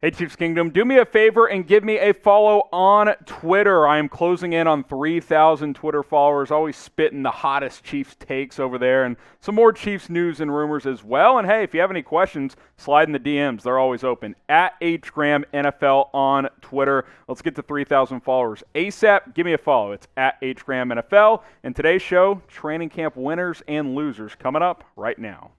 Hey Chiefs Kingdom, do me a favor and give me a follow on Twitter. I am closing in on 3,000 Twitter followers, always spitting the hottest Chiefs takes over there and some more Chiefs news and rumors as well. And hey, if you have any questions, slide in the DMs. They're always open. At HGramNFL on Twitter. Let's get to 3,000 followers ASAP. Give me a follow. It's at HGramNFL. And today's show, training camp winners and losers coming up right now.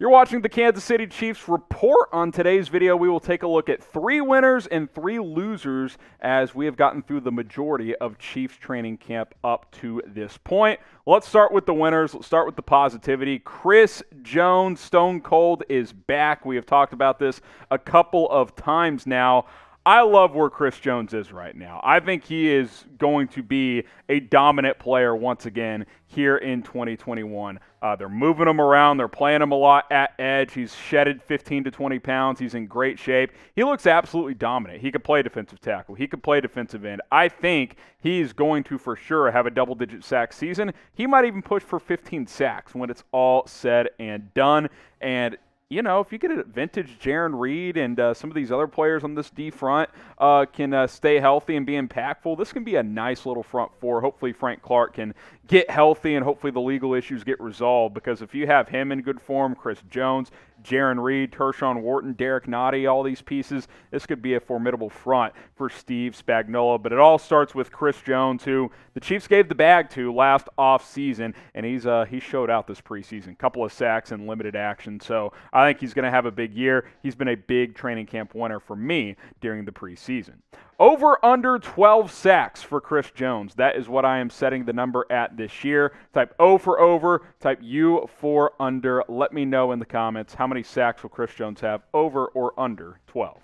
You're watching the Kansas City Chiefs Report. On today's video, we will take a look at 3 winners and 3 losers as we have gotten through the majority of Chiefs training camp up to this point. Let's start with the winners. Let's start with the positivity. Chris Jones, Stone Cold, is back. We have talked about this a couple of times now. I love where Chris Jones is right now. I think he is going to be a dominant player once again here in 2021. They're moving him around. They're playing him a lot at edge. He's shedded 15 to 20 pounds. He's in great shape. He looks absolutely dominant. He could play defensive tackle. He could play defensive end. I think he's going to for sure have a double-digit sack season. He might even push for 15 sacks when it's all said and done. And you know, if you get a vintage Jaron Reed and some of these other players on this D front can stay healthy and be impactful, this can be a nice little front four. Hopefully Frank Clark can get healthy and hopefully the legal issues get resolved, because if you have him in good form, Chris Jones, Jaron Reed, Tershawn Wharton, Derek Nottie, all these pieces, this could be a formidable front for Steve Spagnuolo. But it all starts with Chris Jones, who the Chiefs gave the bag to last offseason, and he showed out this preseason. Couple of sacks and limited action, so I think he's going to have a big year. He's been a big training camp winner for me during the preseason. Over under 12 sacks for Chris Jones. That is what I am setting the number at this year. Type O for over, type U for under. Let me know in the comments how many sacks will Chris Jones have, over or under 12.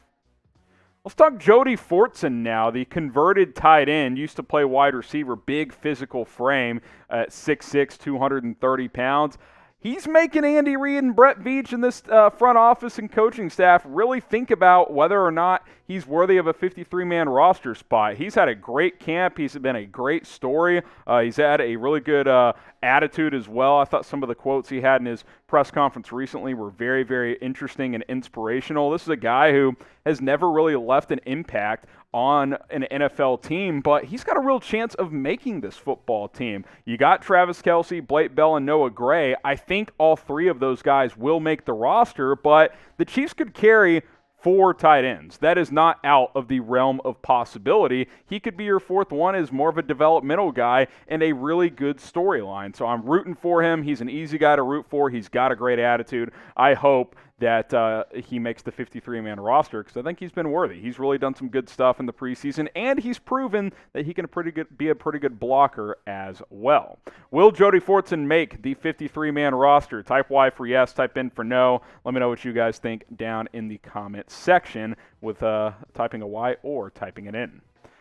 Let's talk Jody Fortson now, the converted tight end. Used to play wide receiver, big physical frame at 6'6", 230 pounds. He's making Andy Reid and Brett Veach and this front office and coaching staff really think about whether or not he's worthy of a 53-man roster spot. He's had a great camp. He's been a great story. He's had a really good attitude as well. I thought some of the quotes he had in his press conference recently were very, very interesting and inspirational. This is a guy who has never really left an impact on an NFL team, but he's got a real chance of making this football team. You got Travis Kelce, Blake Bell, and Noah Gray. I think all 3 of those guys will make the roster, but the Chiefs could carry 4 tight ends. That is not out of the realm of possibility. He could be your 4th one as more of a developmental guy and a really good storyline. So I'm rooting for him. He's an easy guy to root for. He's got a great attitude. I hope that he makes the 53-man roster, because I think he's been worthy. He's really done some good stuff in the preseason, and he's proven that he can be a pretty good blocker as well. Will Jody Fortson make the 53-man roster? Type Y for yes, type N for no. Let me know what you guys think down in the comment section with typing a Y or typing an N.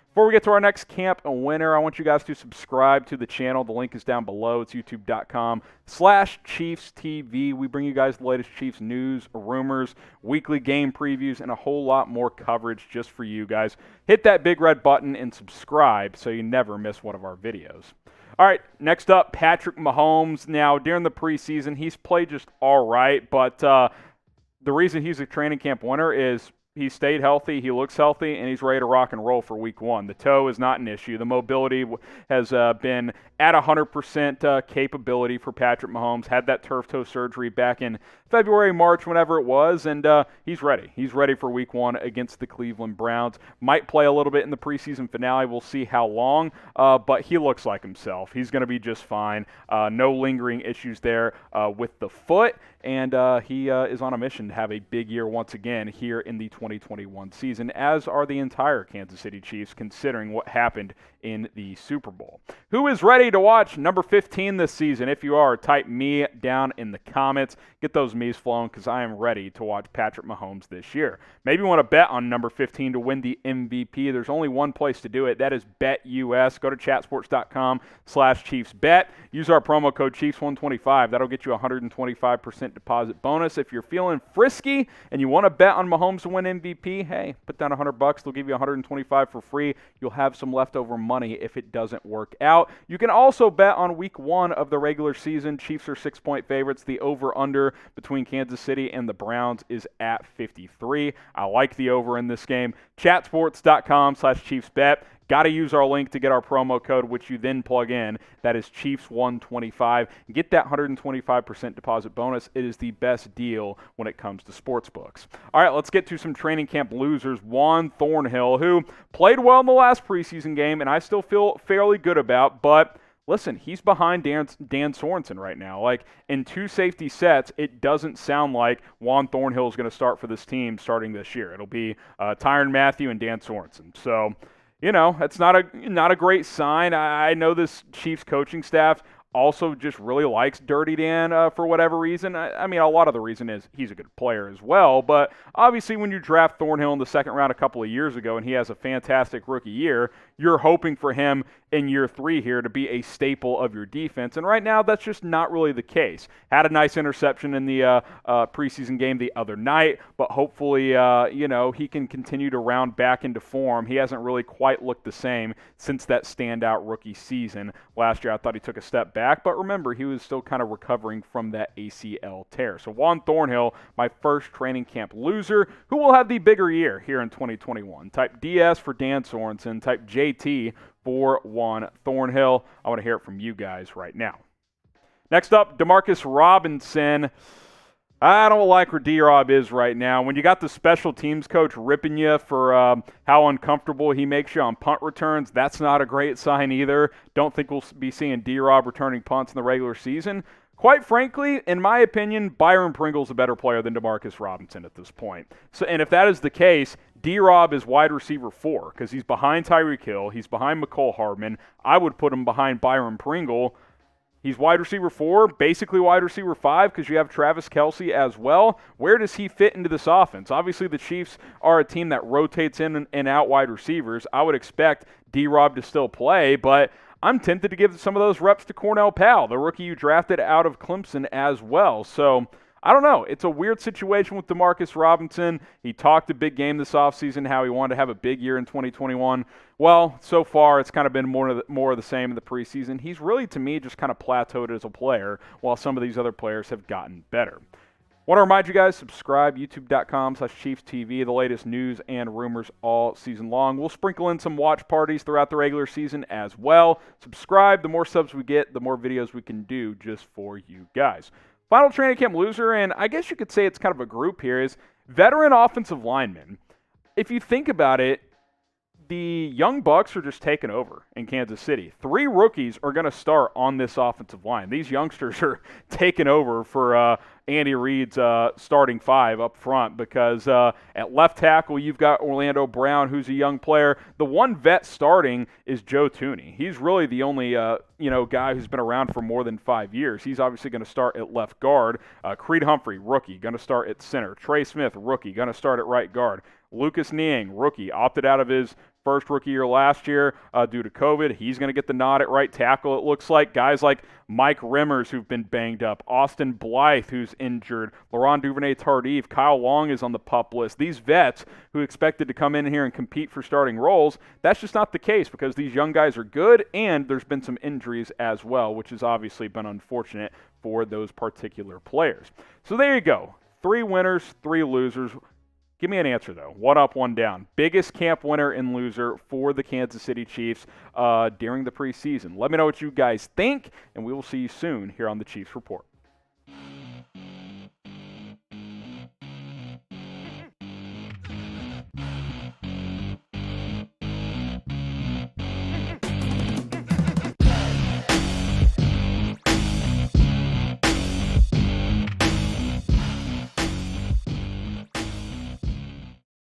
Before we get to our next camp winner, I want you guys to subscribe to the channel. The link is down below. It's youtube.com/ChiefsTV. We bring you guys the latest Chiefs news, rumors, weekly game previews, and a whole lot more coverage just for you guys. Hit that big red button and subscribe so you never miss one of our videos. All right, next up, Patrick Mahomes. Now, during the preseason, he's played just all right, but the reason he's a training camp winner is he stayed healthy, he looks healthy, and he's ready to rock and roll for week 1. The toe is not an issue. The mobility has been at 100% capability for Patrick Mahomes. Had that turf toe surgery back in February, March, whenever it was, and he's ready. He's ready for week 1 against the Cleveland Browns. Might play a little bit in the preseason finale. We'll see how long, but he looks like himself. He's going to be just fine. No lingering issues there with the foot, and he is on a mission to have a big year once again here in the 2021 season, as are the entire Kansas City Chiefs, considering what happened in the Super Bowl. Who is ready to watch number 15 this season? If you are, type me down in the comments. Get those me's flowing, because I am ready to watch Patrick Mahomes this year. Maybe you want to bet on number 15 to win the MVP. There's only one place to do it. That is BetUS. Go to chatsports.com/ChiefsBet. Use our promo code Chiefs125. That'll get you a 125% deposit bonus. If you're feeling frisky and you want to bet on Mahomes to win MVP, hey, put down $100. They'll give you $125 for free. You'll have some leftover money if it doesn't work out. You can also bet on week 1 of the regular season. Chiefs are 6-point favorites. The over-under between Kansas City and the Browns is at 53. I like the over in this game. Chatsports.com/ChiefsBet. Got to use our link to get our promo code, which you then plug in. That is Chiefs125. Get that 125% deposit bonus. It is the best deal when it comes to sports books. All right, let's get to some training camp losers. Juan Thornhill, who played well in the last preseason game, and I still feel fairly good about, but listen, he's behind Dan Sorensen right now. Like, in 2 safety sets, it doesn't sound like Juan Thornhill is going to start for this team starting this year. It'll be Tyrann Mathieu and Dan Sorensen. So, you know, it's not a great sign. I know this Chiefs coaching staff also just really likes Dirty Dan for whatever reason. I mean, a lot of the reason is he's a good player as well, but obviously when you draft Thornhill in the second round a couple of years ago and he has a fantastic rookie year, you're hoping for him in year 3 here to be a staple of your defense, and right now that's just not really the case. Had a nice interception in the preseason game the other night, but hopefully, you know, he can continue to round back into form. He hasn't really quite looked the same since that standout rookie season. Last year I thought he took a step back, but remember, he was still kind of recovering from that ACL tear. So Juan Thornhill, my first training camp loser, who will have the bigger year here in 2021. Type DS for Dan Sorensen, type JT for Juan Thornhill. I want to hear it from you guys right now. Next up, DeMarcus Robinson. I don't like where D-Rob is right now. When you got the special teams coach ripping you for how uncomfortable he makes you on punt returns, that's not a great sign either. Don't think we'll be seeing D-Rob returning punts in the regular season. Quite frankly, in my opinion, Byron Pringle's a better player than DeMarcus Robinson at this point. So, and if that is the case, D-Rob is wide receiver 4 because he's behind Tyreek Hill. He's behind McCole Hardman. I would put him behind Byron Pringle. He's wide receiver 4, basically wide receiver 5 because you have Travis Kelce as well. Where does he fit into this offense? Obviously, the Chiefs are a team that rotates in and out wide receivers. I would expect D-Rob to still play, but I'm tempted to give some of those reps to Cornell Powell, the rookie you drafted out of Clemson as well. So, I don't know. It's a weird situation with DeMarcus Robinson. He talked a big game this offseason, how he wanted to have a big year in 2021. Well, so far it's kind of been more of the same in the preseason. He's really, to me, just kind of plateaued as a player, while some of these other players have gotten better. Want to remind you guys, subscribe, youtube.com/ChiefsTV, the latest news and rumors all season long. We'll sprinkle in some watch parties throughout the regular season as well. Subscribe. The more subs we get, the more videos we can do just for you guys. Final training camp loser, and I guess you could say it's kind of a group here, is veteran offensive linemen. If you think about it, the Young Bucks are just taking over in Kansas City. 3 rookies are going to start on this offensive line. These youngsters are taking over for Andy Reid's starting 5 up front because at left tackle, you've got Orlando Brown, who's a young player. The one vet starting is Joe Thuney. He's really the only guy who's been around for more than 5 years. He's obviously going to start at left guard. Creed Humphrey, rookie, going to start at center. Trey Smith, rookie, going to start at right guard. Lucas Niang, rookie, opted out of his first rookie year last year due to COVID. He's going to get the nod at right tackle, it looks like. Guys like Mike Remmers, who've been banged up. Austin Blythe, who's injured. Laurent Duvernay-Tardif. Kyle Long is on the PUP list. These vets who expected to come in here and compete for starting roles, that's just not the case because these young guys are good, and there's been some injuries as well, which has obviously been unfortunate for those particular players. So there you go. 3 winners, 3 losers. Give me an answer, though. 1 up, 1 down. Biggest camp winner and loser for the Kansas City Chiefs during the preseason. Let me know what you guys think, and we will see you soon here on the Chiefs Report.